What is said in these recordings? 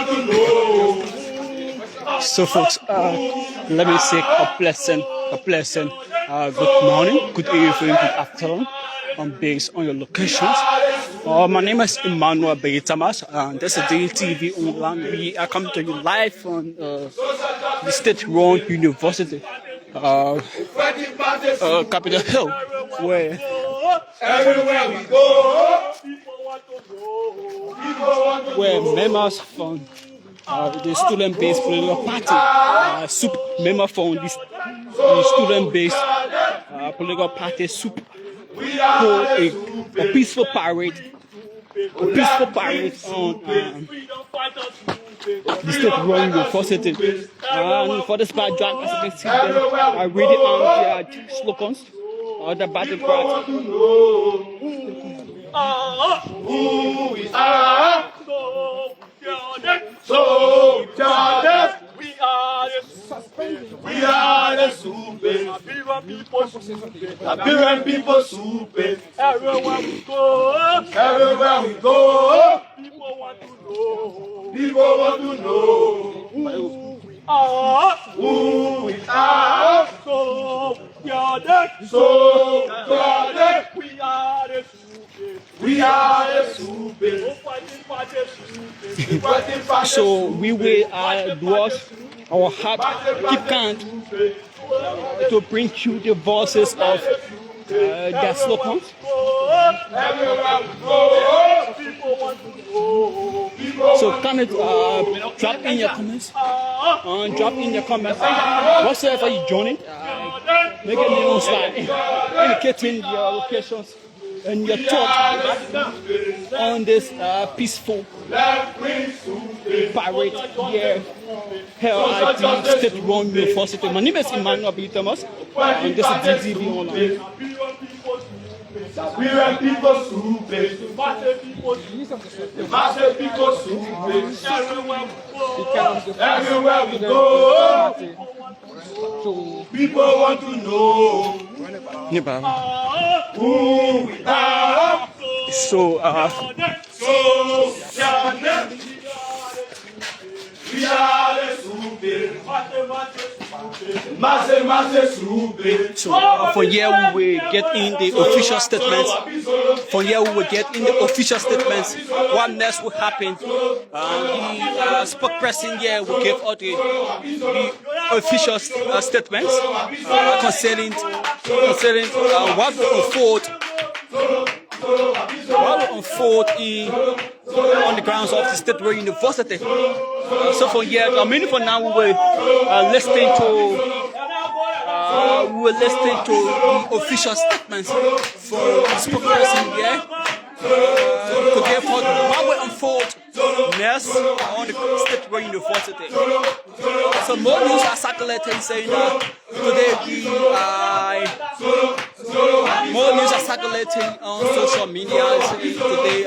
want to know. So folks, let me say a pleasant good morning, good evening, good afternoon, based on your locations. My name is Emmanuel Beitamas, and this is DTV Online. We are coming to you live from the state-run university, Capitol Hill, where Everywhere we go, where members from the student-based political party, SUP, member from the student-based political party SUP, hold a peaceful parade on the state-run university. And for this backdrop, as you can see, they are reading on their slogans, the battle cry. who we are, so tired. We are the SUP, Liberian people SUP. Everywhere we go, people want to know who we are, so tired. We are the SUP. So we will do our heart keep count to bring you the voices of their slogans. So can it drop in your comments? Whatsoever you joining, make a new slide indicating your locations and your thoughts on this peaceful parade here at the state-run university. My name is Emmanuel Thomas, and this is DTV Online. Liberian people SUP, massive people SUP. Everywhere we go, people want to know who we are. So we are the SUP, massive SUP. So for here we will get in the official statements. What next will happen? The spokesperson here will give out the official statements concerning what will unfold on the grounds of the state-run university. So for here, for now, we will listen to the official statements from the spokesperson here to give out what will unfold next on the state-run university. So more news are circulating saying that today more news are circulating on social media saying today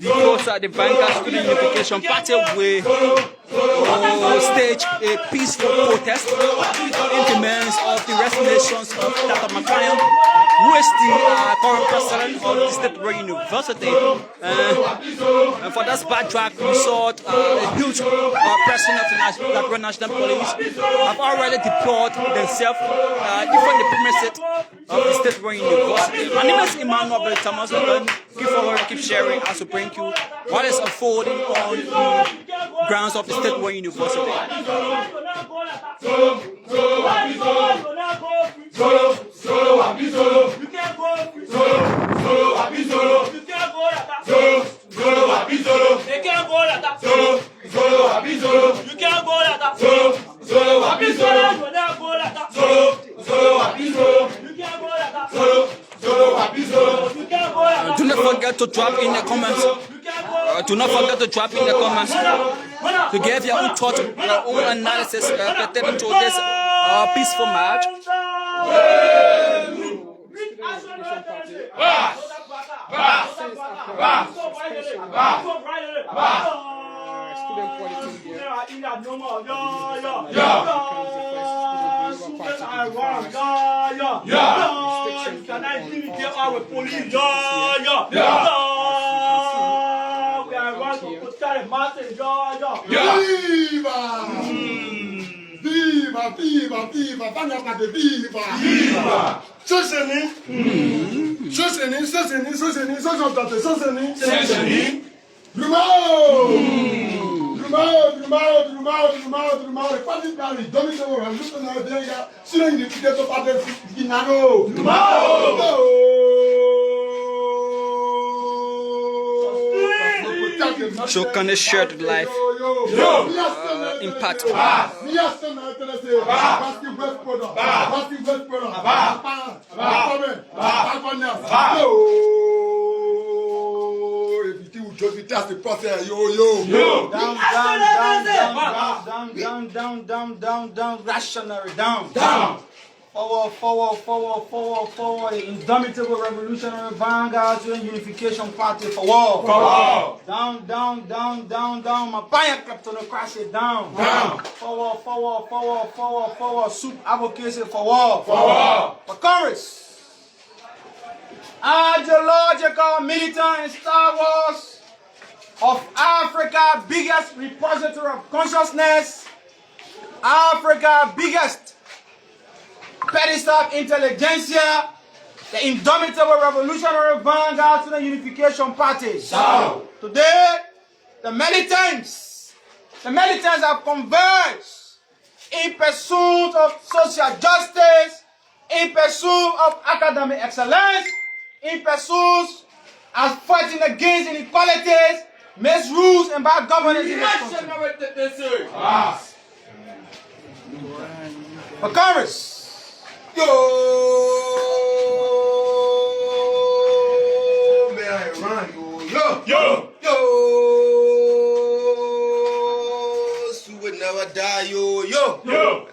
the Vanguard Student Unification Party will stage a peaceful protest in demands of the resignations of Dr. McCann, who is the current president of the state-run university. And for that backdrop, we saw a huge pressing of the National Police have already deployed themselves in the premises of the state-run university. My name is Emmanuel Thomas. Keep following, keep sharing as we bring you what is unfolding on the grounds of the state-run university. Do not forget to drop in the comments. To give your own thoughts, your own analysis pertaining to this peaceful march. Charlie Martin, Georgia. Viva! Viva, viva, viva, viva, viva! Soseni. So can they share the life impact? Down, rationary, down. Forward, the indomitable revolutionary vanguard, Student Unification Party, forward. Down, my fire kleptocracy, down. Forward, SUP advocacy, forward. For Congress, ideological militant in Star Wars of Africa, biggest repository of consciousness, Africa, biggest pedestal of intelligentsia, the indomitable revolutionary vanguard to the Unification Party. So, today, the militants have converged in pursuit of social justice, in pursuit of academic excellence, in pursuit of fighting against inequalities, misrules, and bad governance in this country. For Congress, Yo, may I run yo? Su would never die, yo.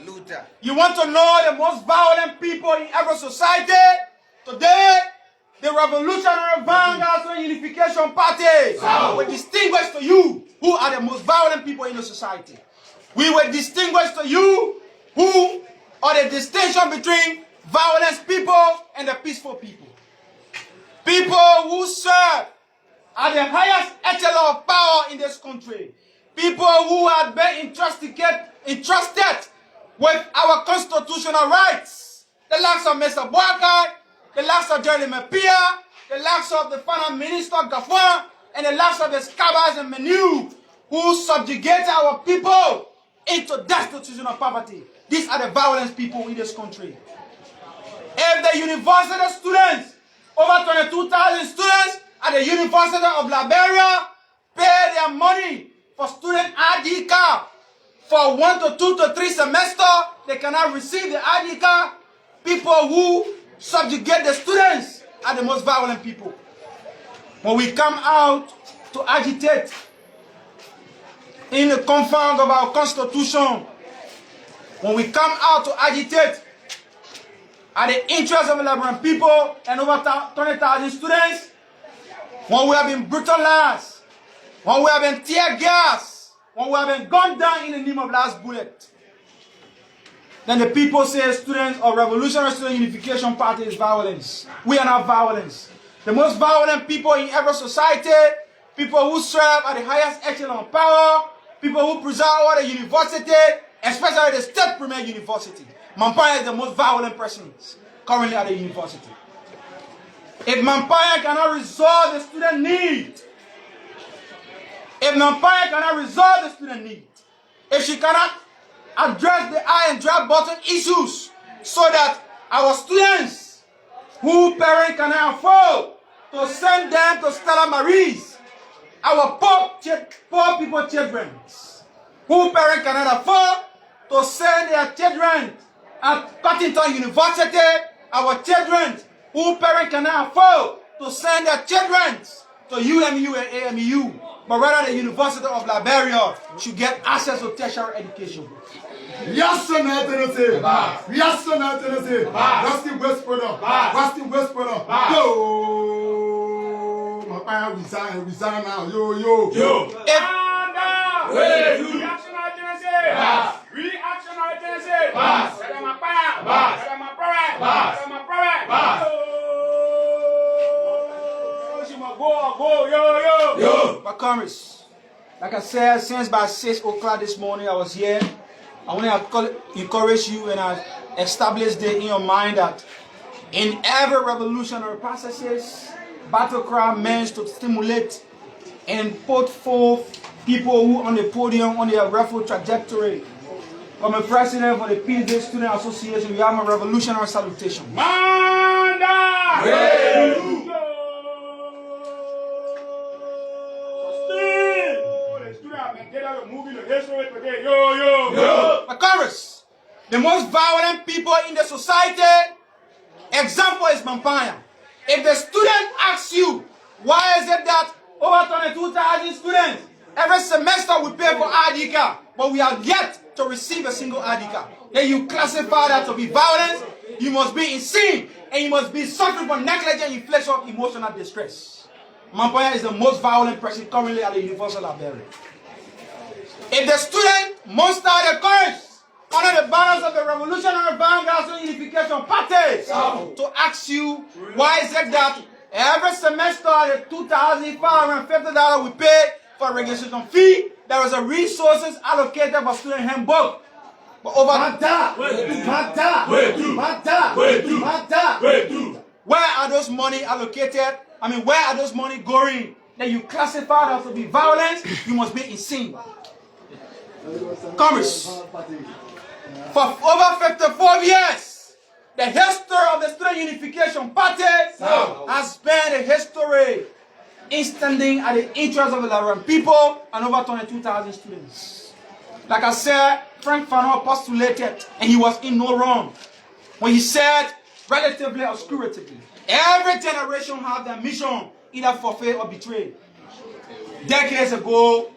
Luther. you want to know the most violent people in every society? Today, the revolutionary vanguard of the Unification Party will distinguish to you who are the most violent people in the society. We will distinguish to you who are the distinction between violent people and the peaceful people. People who serve at the highest echelon of power in this country. People who have been entrusted with our constitutional rights. The likes of Mr. Boakai, the likes of Jerry Mapia, the likes of the Finance Minister Defiant, and the likes of the Scabbers and Menu, who subjugate our people into destitution of poverty. These are the violent people in this country. If the university students, over 22,000 students at the University of Liberia, pay their money for student ID card for 1 to 2 to 3 semesters, they cannot receive the ID card. People who subjugate the students are the most violent people. When we come out to agitate in the confines of our constitution, when we come out to agitate at the interest of the Liberian people and over 20,000 students, when we have been brutalized, when we have been tear gassed, when we have been gunned down in the name of last bullet, then the people say students or Revolutionary Student Unification Party is violence. We are not violence. The most violent people in every society, people who serve at the highest echelon of power, people who preside over the university, especially the state premier university. Mampaya is the most violent person currently at the university. If Mampaya cannot resolve the student need, if she cannot address the eye and dry button issues so that our students who parents cannot afford to send them to Stella Marie's, our poor people children who parents cannot afford to send their children at Cottington University, our children who parents cannot afford to send their children to UMU and AMU, but rather the University of Liberia should get access to tertiary education. Yes, sir, Tennessee. Yes, sir, Tennessee. What's the West Brother? Yo, my fire resign now. Yo. Reactionary Tennessee. Reactionary Tennessee. But Congress, Like I said, since by 6 o'clock this morning I was here, I want to encourage you and I establish this in your mind that in every revolutionary processes, battle cry means to stimulate and put forth people who on the podium on their rightful trajectory. I'm a president for the PJ Student Association. We have a revolutionary salutation. Manda! But Congress, the most violent people in the society, example is Mampaya. If the student asks you, why is it that over 22,000 students, every semester we pay for ID card, but we are yet to receive a single ID card, then you classify that to be violence, you must be insane, and you must be suffering from negligent infliction of emotional distress. Mampaya is the most violent person currently at the University of Liberia. If the student muster the courage under the banners of the Revolutionary Vanguard Unification Party to ask you, why is it that every semester the $2,550 we pay for registration fee, there is a resources allocated for student handbook. But over where are those money allocated? I mean, where are those money going? That you classify that to be violence, you must be insane. Congress, for over 54 years, the history of the Student Unification Party has been a history in standing at the interests of the Liberian people and over 22,000 students. Like I said, Frank Fendall postulated, and he was in no wrong, when he said, relatively or spiritively, every generation has their mission either fulfill or betray. Decades ago,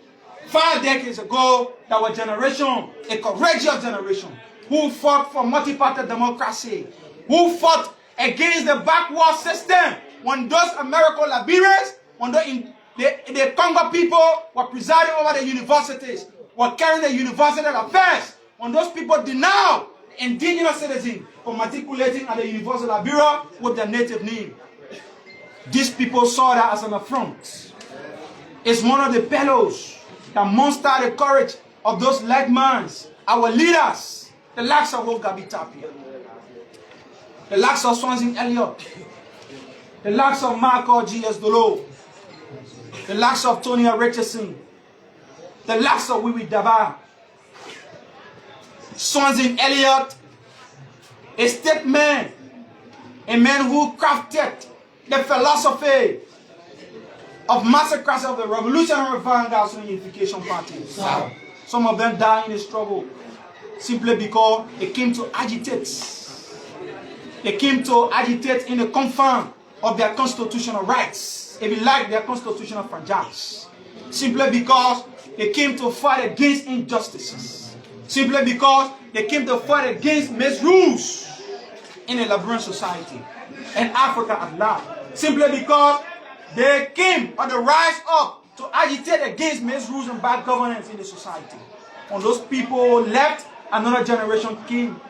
5 decades ago, there was a generation, a courageous generation, who fought for multi-party democracy, who fought against the backward system. When those American Liberians, when the Congo people were presiding over the universities, were carrying the university affairs, when those people denounced indigenous citizens for matriculating at the University of Liberia with their native name, these people saw that as an affront. It's one of the bellows that muster the courage of those like minds, our leaders, the likes of Gabi Tapia, the likes of Swansea Elliott, the likes of Marco G.S. Dolo, the likes of Tonya Richardson, the likes of Wiwi Dava. Swansea Elliott, a statesman, a man who crafted the philosophy of massacres of the Revolutionary Vanguard Unification Party. Some of them died in the struggle simply because they came to agitate. They came to agitate in the confines of their constitutional rights, if you like, their constitutional franchise. Simply because they came to fight against injustices. Simply because they came to fight against misrules in the Liberian society and Africa at large. Simply because they came on the rise up to agitate against misrules and bad governance in the society. When those people left, another generation came,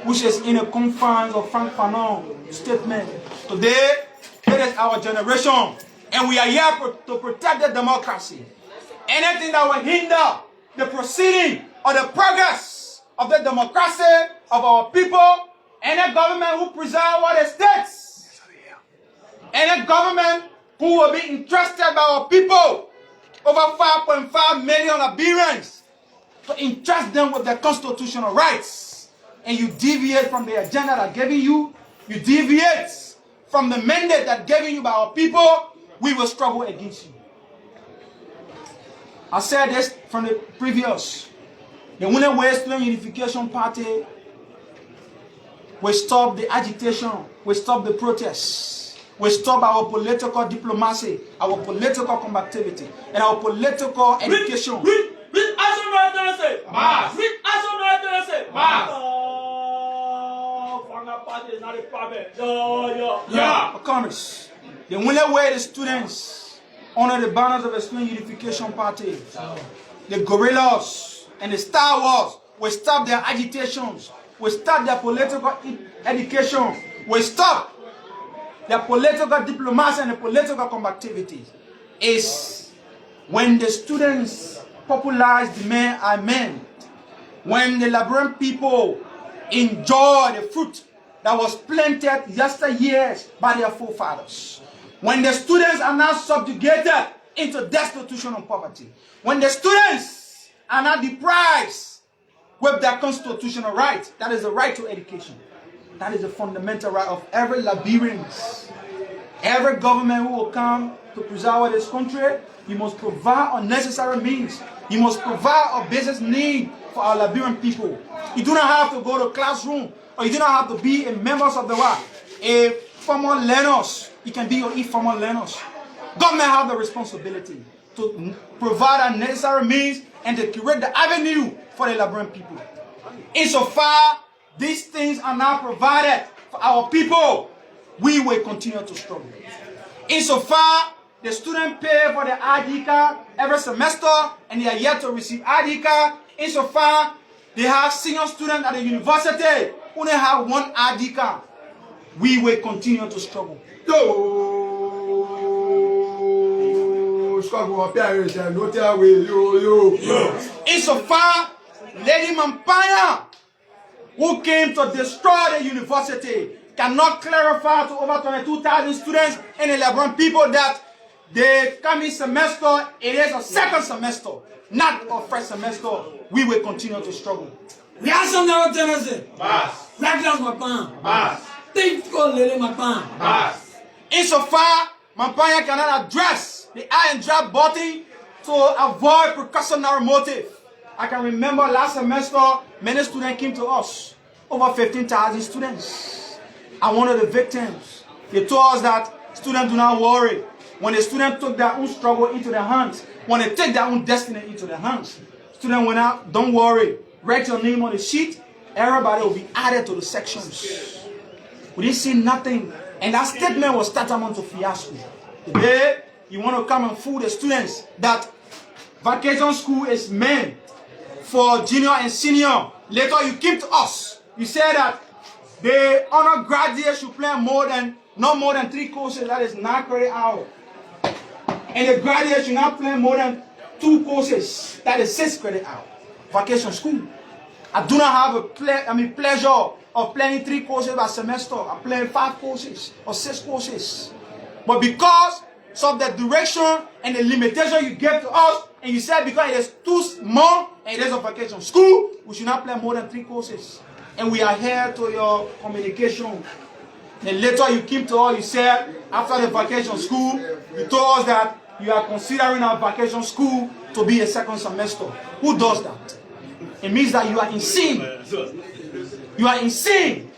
which is in the confines of Frank Fendall's statement. Today, it is our generation, and we are here to protect the democracy. Anything that will hinder the proceeding or the progress of the democracy of our people, any government who preside over the states, any government who will be entrusted by our people, over 5.5 million Liberians, to entrust them with their constitutional rights, and you deviate from the agenda that given you, you deviate from the mandate that given you by our people, we will struggle against you. I said this from the previous. The Student Unification Party will stop the agitation, will stop the protests, will stop our political diplomacy, our political combativity, and our political education. Party is not a problem. Congress, the only way the students under the banners of the Student Unification Party, the guerrillas and the Star Wars will stop their agitations, will stop their political education, will stop their political diplomacy and the political combativity, is When the students popularized the men are men, when the Liberian people enjoy the fruit that was planted yesteryears by their forefathers, when the students are now subjugated into destitution and poverty, when the students are now deprived with their constitutional right, that is the right to education, that is the fundamental right of every Liberian. Every government who will come to preserve this country, you must provide unnecessary means. You must provide a basic need for our Liberian people. You do not have to go to classroom, or you do not have to be a member of the what? A formal learners. You can be your informal learners. Government have the responsibility to provide unnecessary means and to create the avenue for the Liberian people. Insofar these things are now provided for our people, we will continue to struggle. Insofar the students pay for the ID card every semester and they are yet to receive ID card. Insofar they have senior students at the university who only have one ID card, we will continue to struggle. Insofar Lady Mampaya, who came to destroy the university, cannot clarify to over 22,000 students and the Liberian people that the coming semester, it is a second semester, not a first semester. We will continue to struggle. Reaction now, Tennessee. Reaction, my pan. Think go lele, my pan. Insofar, Mampaya cannot address the iron drop button to avoid precautionary motive. I can remember last semester, many students came to us, over 15,000 students. And one of the victims, they told us that students do not worry. When the students took their own struggle into their hands, when they take their own destiny into their hands, students went out, don't worry, write your name on the sheet, everybody will be added to the sections. We didn't see nothing. And that statement was tantamount to fiasco. Today, you want to come and fool the students that vacation school is meant for junior and senior. Later you came to us. You said that the undergraduate should plan not more than 3 courses, that is 9 credit hours. And the graduate should not plan more than 2 courses, that is 6 credit hours. Vacation school. I do not have a pleasure of planning 3 courses by semester. I plan 5 courses or 6 courses. But because of the direction and the limitation you gave to us, and you said because it is too small and it is a vacation school, we should not plan more than 3 courses. And we are here to your communication. Then later you came to us, you said after the vacation school, you told us that you are considering our vacation school to be a second semester. Who does that? It means that you are insane. You are insane.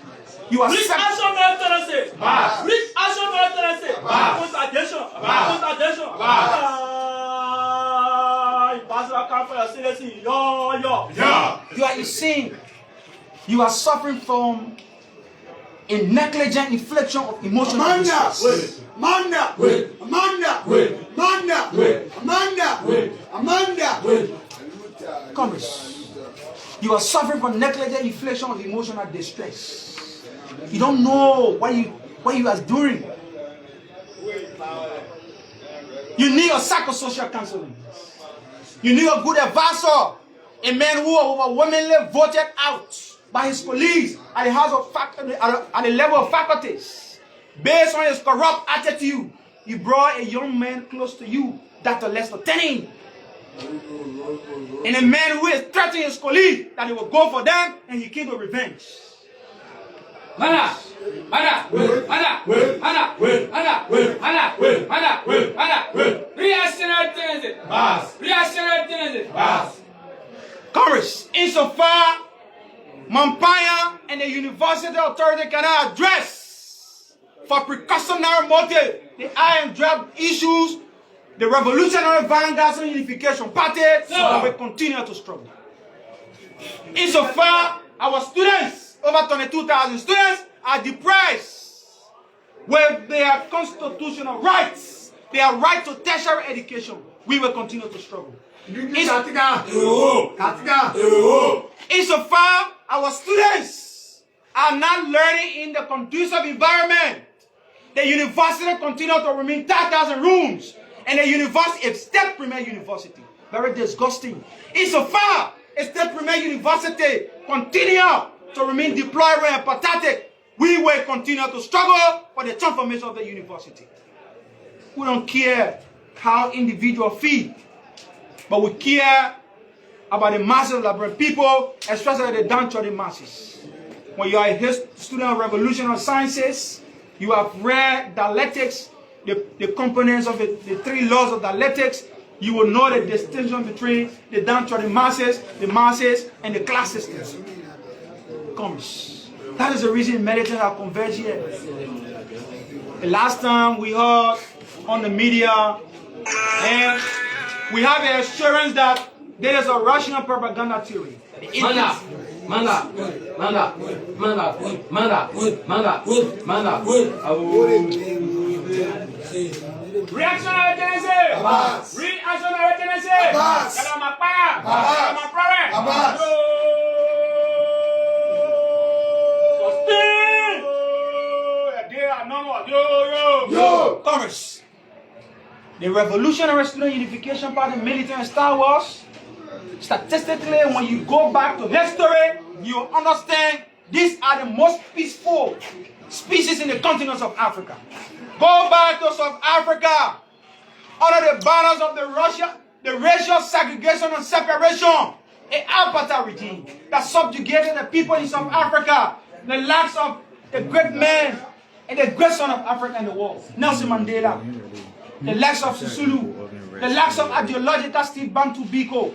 You are Which action will Tennessee? Which action will Tennessee? Contradiction. Contradiction. You are insane. You are suffering from a negligent infliction of emotional distress. Amanda. Comrades, you are suffering from negligent infliction of emotional distress. You don't know what you are doing. You need a psychosocial counseling. You need a good advisor, a man who overwhelmingly voted out by his colleagues at the house of at the level of faculties. Based on his corrupt attitude, he brought a young man close to you, Dr. Lester Tenney. And a man who is threatening his colleague that he will go for them, and he came to revenge. Courage. Insofar Mampaya and the university authority cannot address for precautionary motive the iron drop issues, the Revolutionary Vanguard Unification Party will continue to struggle. Insofar our students, over 22,000 students, are deprived with their constitutional rights, their right to tertiary education, we will continue to struggle. Insofar our students are not learning in the conducive environment, the university continues to remain 10,000 rooms, And a university, a state premier university, very disgusting. Insofar a state premier university continue to remain deplorable and pathetic, we will continue to struggle for the transformation of the university. We don't care how individuals feel, but we care about the masses of Liberian people, especially the downtrodden masses. When you are a student of revolutionary sciences, you have read dialectics, the components of the three laws of dialectics. You will know the distinction between the downtrodden masses, and the class systems. Comes. That is the reason militants have converged here. The last time we heard on the media, and we have the assurance that there is a Russian propaganda theory. Reactionary tendency! Abbas! Reactionary tendency! Abbas! Abbas! Yo! Commerce. The Revolutionary Student Unification Party militant Star Wars, statistically, when you go back to history, you understand these are the most peaceful species in the continent of Africa. Go back to South Africa, under the banners of the racial segregation and separation, an apartheid regime that subjugated the people in South Africa, the likes of the great man and the great son of Africa in the world, Nelson Mandela, the likes of Sisulu, the likes of ideological Steve Bantu Biko.